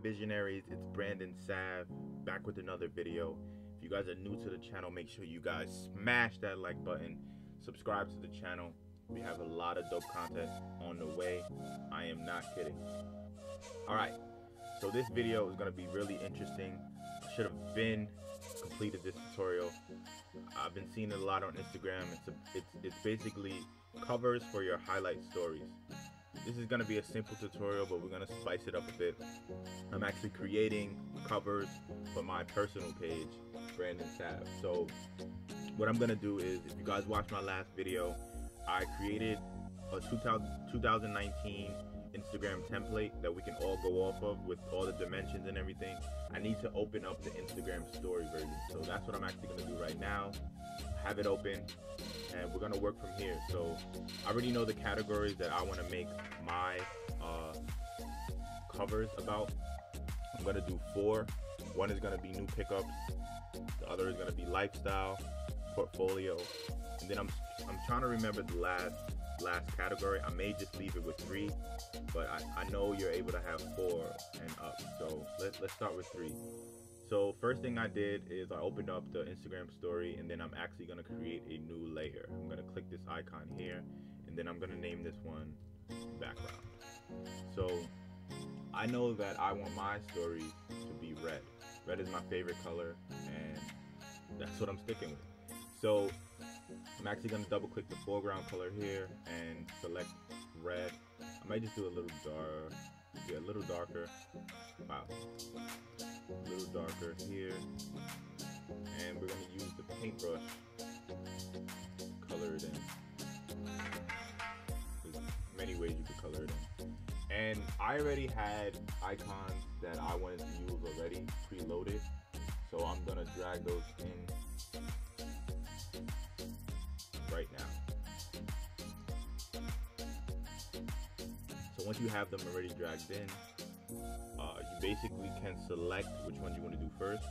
visionaries? It's Brandon Sav, back with another video. If you guys are new to the channel, make sure you guys smash that like button, subscribe to the channel. We have a lot of dope content on the way. I am not kidding. Alright, so this video is going to be really interesting. I should have been completed this tutorial. I've been seeing it a lot on Instagram. It's basically covers for your highlight stories. This is going to be a simple tutorial, but we're going to spice it up a bit. I'm actually creating covers for my personal page, Brandon Sav. So what I'm going to do is, if you guys watched my last video, I created a 2019 Instagram template that we can all go off of with all the dimensions and everything. I need to open up the Instagram story version. So that's what I'm actually going to do right now. Have it open and we're going to work from here. So I already know the categories that I want to make my covers about. I'm going to do 4. One is going to be new pickups. The other is going to be lifestyle, portfolio. And then I'm trying to remember the last category. I may just leave it with 3, but I know you're able to have 4 and up. So let's start with 3. So first thing I did is I opened up the Instagram story, and then I'm actually going to create a new layer. I'm going to click this icon here, and then I'm going to name this one background. So I know that I want my stories to be red. Red is my favorite color, and that's what I'm sticking with. So I'm actually going to double click the foreground color here and select red. I might just do a little dark, yeah, a little darker. Wow, a little darker here, and we're going to use the paintbrush to color it in. There's many ways you could color it in. And I already had icons that I wanted to use already preloaded, so I'm going to drag those in right now. So once you have them already dragged in, you basically can select which one you want to do first.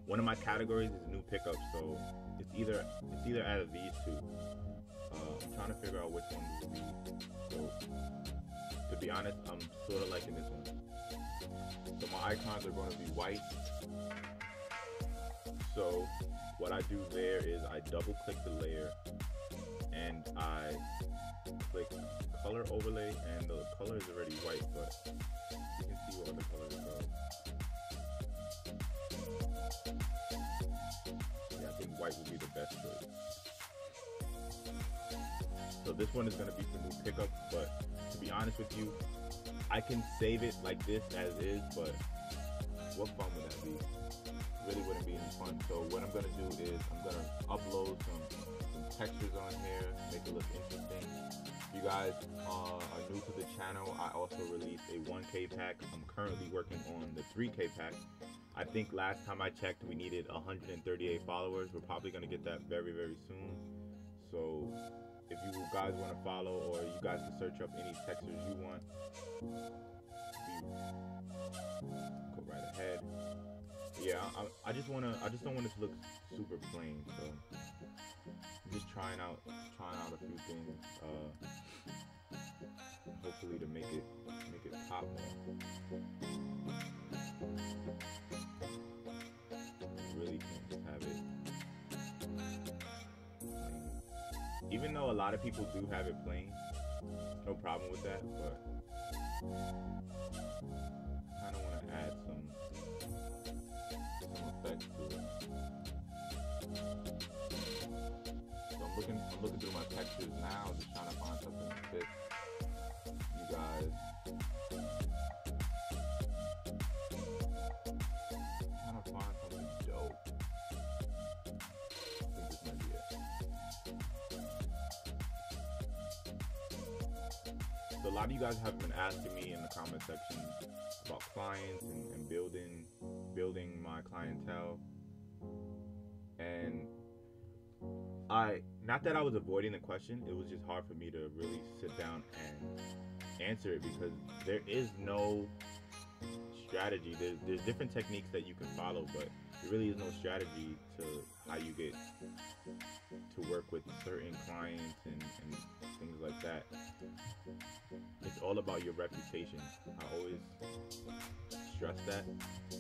One of my categories is new pickups, so it's either out of these two. I'm trying to figure out which one would be. So to be honest, I'm sort of liking this one. So my icons are going to be white. So what I do there is I double click the layer and I click color overlay, and the color is already white, but you can see what other colors go. Yeah, I think white would be the best choice. So this one is going to be for new pickup, but to be honest with you, I can save it like this as is, but what fun would that be? Really wouldn't be any fun. So what I'm going to do is I'm going to upload some textures on here, make it look interesting. If you guys are new to the channel, I also released a 1K pack. I'm currently working on the 3K pack. I think last time I checked, we needed 138 followers. We're probably going to get that very, very soon. So if you guys want to follow, or you guys can search up any textures you want, go right ahead. Yeah, I just don't want it to look super plain, so I'm just trying out a few things, hopefully to make it pop more. Really can't just have it plain. Even though a lot of people do have it plain, no problem with that, but I kind of want to add some effects to it. So I'm looking through my textures now, just trying to find something that fits you guys. Trying to find something dope. I think this might be it. So a lot of you guys have been asking me in the comment section about clients and building my clientele, and not that I was avoiding the question, it was just hard for me to really sit down and answer it, because there is no strategy. There's different techniques that you can follow, but there really is no strategy to how you get to work with certain clients and things like that. It's all about your reputation. I always stress that.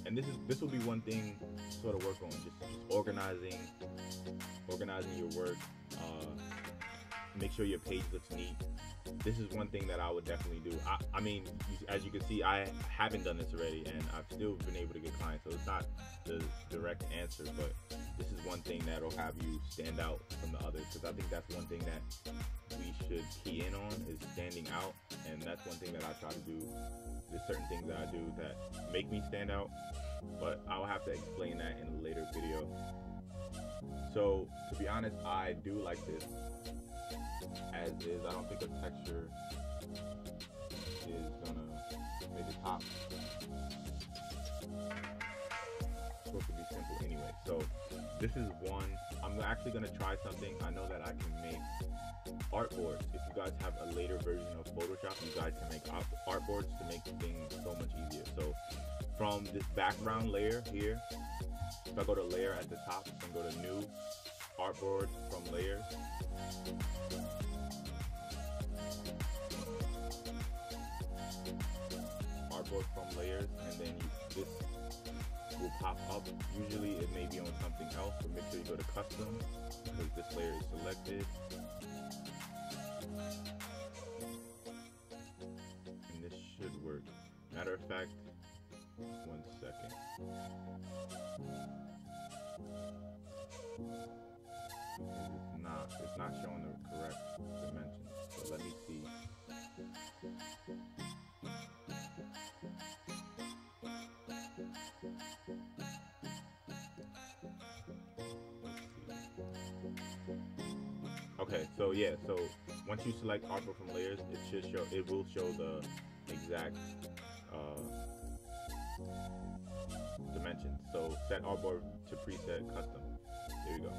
And this will be one thing to sort of work on, just organizing your work. Make sure your page looks neat. This is one thing that I would definitely do. I mean, as you can see, I haven't done this already, and I've still been able to get clients, so it's not the direct answer, but this is one thing that'll have you stand out from the others, because I think that's one thing that we should key in on, is standing out, and that's one thing that I try to do. There's certain things that I do that make me stand out, but I'll have to explain that in a later video. So, to be honest, I do like this as is. I don't think the texture is gonna make it pop. It's supposed to be simple anyway. So this is one. I'm actually gonna try something. I know that I can make artboards. If you guys have a later version of Photoshop, you guys can make artboards to make things so much easier. So from this background layer here, if I go to layer at the top and go to new, artboard from layers, artboard from layers, and then this will pop up. Usually it may be on something else, so make sure you go to custom, because this layer is selected. And this should work. Matter of fact, 1 second. It's not showing the correct dimensions. So let me see. Okay, so yeah, so once you select artboard from layers, it will show the exact dimensions. So set artboard to preset custom. There we go.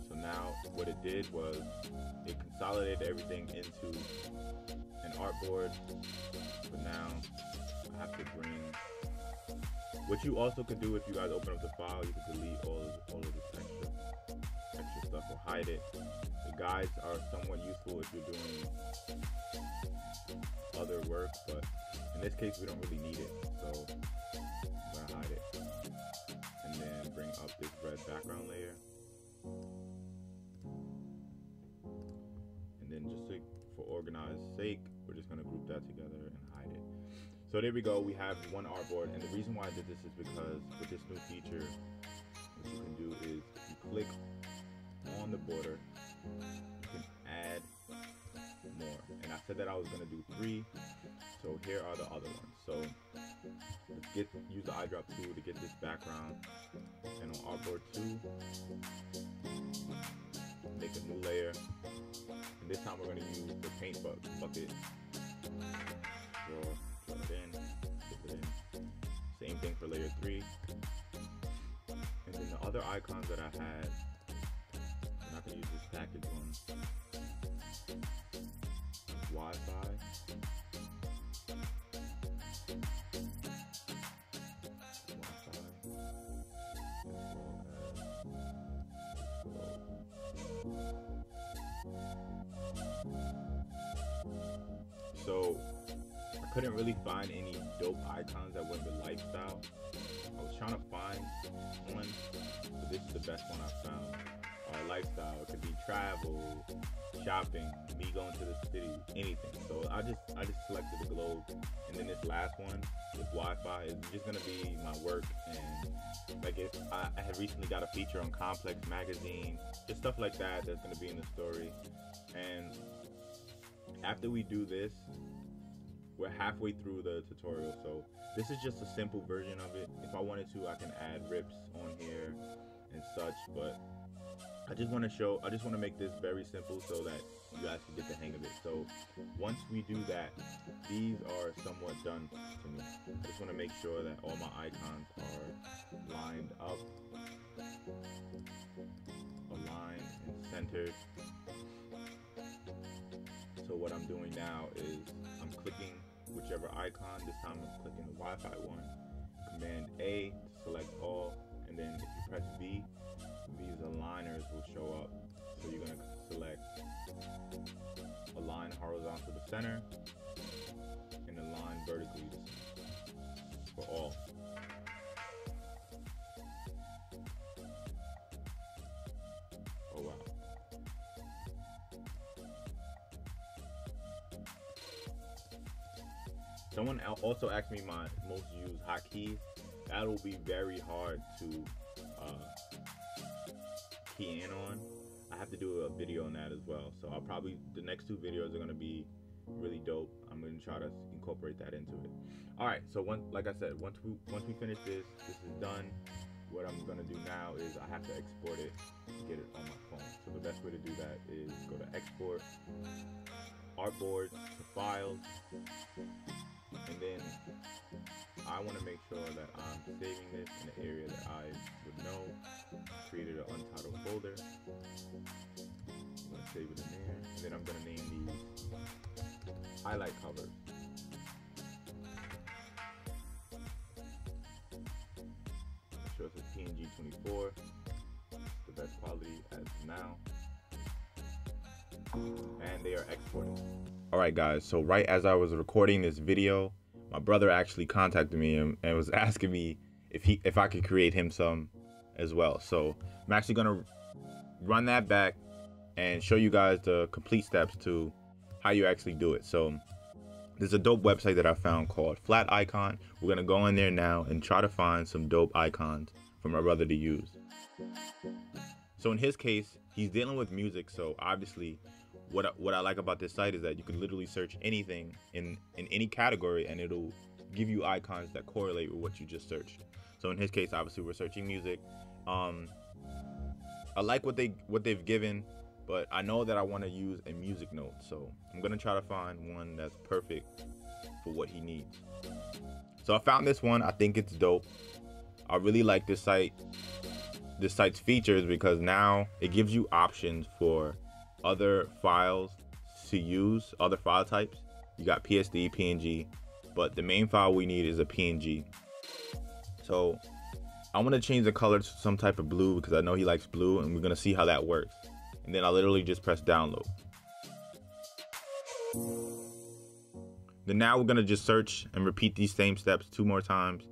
So now what it did was it consolidated everything into an artboard. But now I have to bring. What you also could do, if you guys open up the file, you can delete all of this extra stuff or hide it. The guides are somewhat useful if you're doing other work, but in this case we don't really need it, so I'm gonna hide it. And then bring up this red background layer. And then just for organized sake, we're just gonna group that together and hide it. So there we go, we have one artboard, and the reason why I did this is because with this new feature, what you can do is you click on the border, you can add more. And I said that I was going to do 3, so here are the other ones. So let's use the eyedrop tool to get this background, and on artboard 2, make a new layer, and this time we're going to use the paint bucket. Put it in, dip it in. Same thing for layer 3. And then the other icons that I had, I'm not going to use this package one. Wi-Fi. So I couldn't really find any dope icons that went with lifestyle. I was trying to find one, but this is the best one I found. Lifestyle, it could be travel, shopping, me going to the city, anything. So I just selected the globe, and then this last one with Wi-Fi is just gonna be my work. And like I had recently got a feature on Complex magazine, just stuff like that that's gonna be in the story. And after we do this, we're halfway through the tutorial, so this is just a simple version of it. If I wanted to, I can add rips on here and such, but I just want to make this very simple so that you guys can get the hang of it. So once we do that, these are somewhat done to me. I just want to make sure that all my icons are lined up, aligned and centered. So what I'm doing now is I'm clicking whichever icon. This time I'm clicking the Wi-Fi one. Command A to select all, and then if you press V, these aligners will show up. So you're going to select align horizontal to center, and align vertically for all. Oh wow. Someone also asked me my most used hotkeys. That will be very hard to key in on. I have to do a video on that as well. So I'll probably, the next 2 videos are gonna be really dope. I'm gonna try to incorporate that into it. All right, so like I said, once we finish this is done. What I'm gonna do now is I have to export it to get it on my phone. So the best way to do that is go to export, artboard to files, and then I want to make sure that I'm saving this in an area that I would know. Created an untitled folder. I'm going to save it in there. And then I'm going to name these highlight covers. Make sure it's a PNG 24. The best quality as now. And they are exported. Alright guys, so right as I was recording this video, my brother actually contacted me and was asking me if I could create him some as well. So I'm actually gonna run that back and show you guys the complete steps to how you actually do it. So there's a dope website that I found called Flat Icon. We're gonna go in there now and try to find some dope icons for my brother to use. So in his case, he's dealing with music, so obviously what I like about this site is that you can literally search anything in any category and it'll give you icons that correlate with what you just searched. So in his case, obviously we're searching music. I like what they've given, but I know that I want to use a music note, so I'm gonna try to find one that's perfect for what he needs. So I found this one. I think it's dope. I really like this site's features because now it gives you options for other files to use, other file types. You got PSD, PNG, but the main file we need is a PNG. So I want to change the color to some type of blue because I know he likes blue, and we're gonna see how that works. And then I literally just press download. Then now we're gonna just search and repeat these same steps 2 more times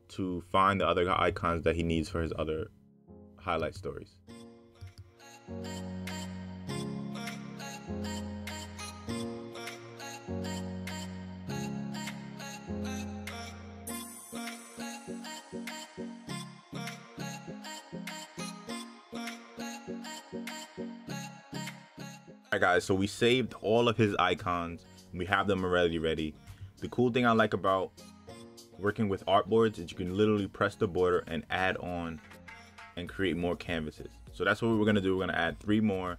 to find the other icons that he needs for his other highlight stories. Alright guys, so we saved all of his icons. We have them already ready. The cool thing I like about working with artboards is you can literally press the border and add on and create more canvases. So that's what we're gonna do. We're gonna add 3 more.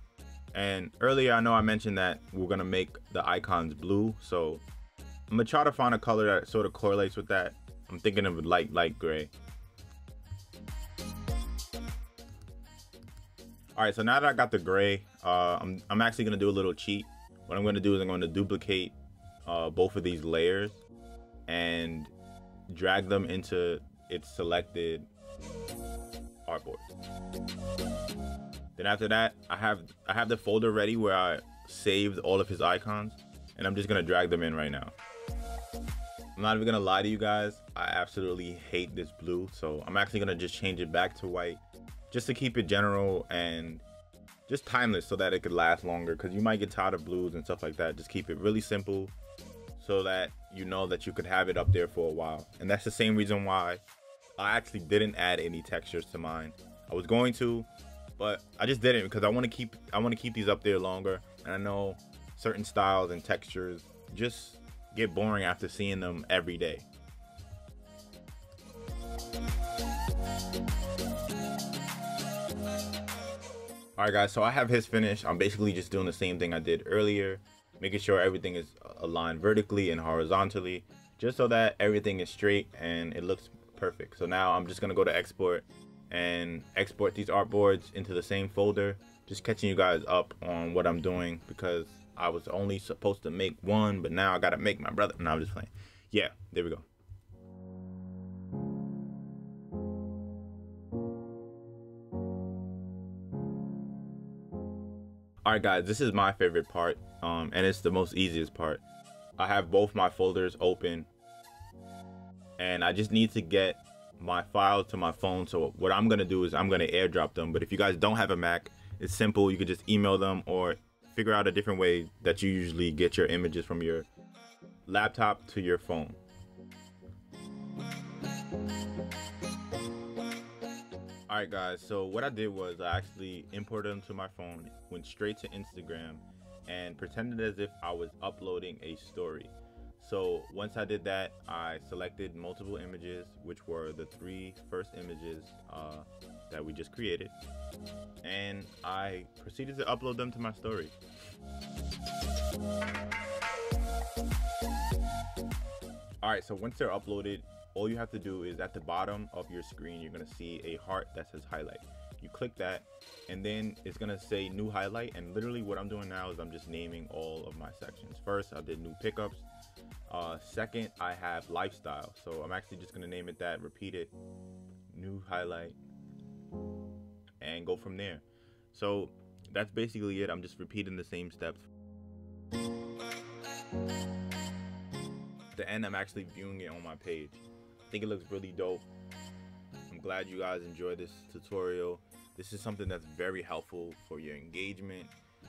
And earlier I know I mentioned that we're gonna make the icons blue. So I'm gonna try to find a color that sort of correlates with that. I'm thinking of light gray. All right, so now that I got the gray, I'm actually gonna do a little cheat. What I'm gonna do is I'm gonna duplicate both of these layers and drag them into its selected artboard. Then after that, I have the folder ready where I saved all of his icons, and I'm just gonna drag them in right now. I'm not even gonna lie to you guys, I absolutely hate this blue, so I'm actually gonna just change it back to white, just to keep it general and just timeless so that it could last longer, because you might get tired of blues and stuff like that. Just keep it really simple so that you know that you could have it up there for a while. And that's the same reason why I actually didn't add any textures to mine. I was going to, but I just didn't because I want to keep these up there longer. And I know certain styles and textures just get boring after seeing them every day. Alright guys, so I have his finished. I'm basically just doing the same thing I did earlier, making sure everything is aligned vertically and horizontally, just so that everything is straight and it looks perfect. So now I'm just gonna go to export and export these artboards into the same folder, just catching you guys up on what I'm doing because I was only supposed to make 1, but now I gotta make my brother. No, I'm just playing. Yeah, there we go. Alright guys, this is my favorite part, and it's the most easiest part. I have both my folders open, and I just need to get my files to my phone. So what I'm gonna do is I'm gonna airdrop them. But if you guys don't have a Mac, it's simple. You can just email them or figure out a different way that you usually get your images from your laptop to your phone. Alright guys, so what I did was I actually imported them to my phone, went straight to Instagram, and pretended as if I was uploading a story. So once I did that, I selected multiple images, which were the 3 first images that we just created, and I proceeded to upload them to my story. Alright, so once they're uploaded, all you have to do is at the bottom of your screen, you're gonna see a heart that says highlight. You click that, and then it's gonna say new highlight. And literally what I'm doing now is I'm just naming all of my sections. First, I did new pickups. Second, I have lifestyle. So I'm actually just gonna name it that, repeat it, new highlight, and go from there. So that's basically it. I'm just repeating the same steps. At the end, I'm actually viewing it on my page. I think it looks really dope. I'm glad you guys enjoyed this tutorial. This is something that's very helpful for your engagement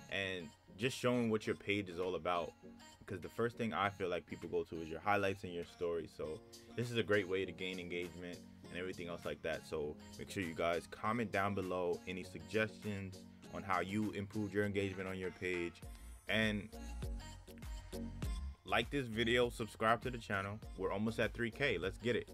and just showing what your page is all about, because the first thing I feel like people go to is your highlights and your stories. So this is a great way to gain engagement and everything else like that. So make sure you guys comment down below any suggestions on how you improved your engagement on your page, and like this video, subscribe to the channel. We're almost at 3K. Let's get it.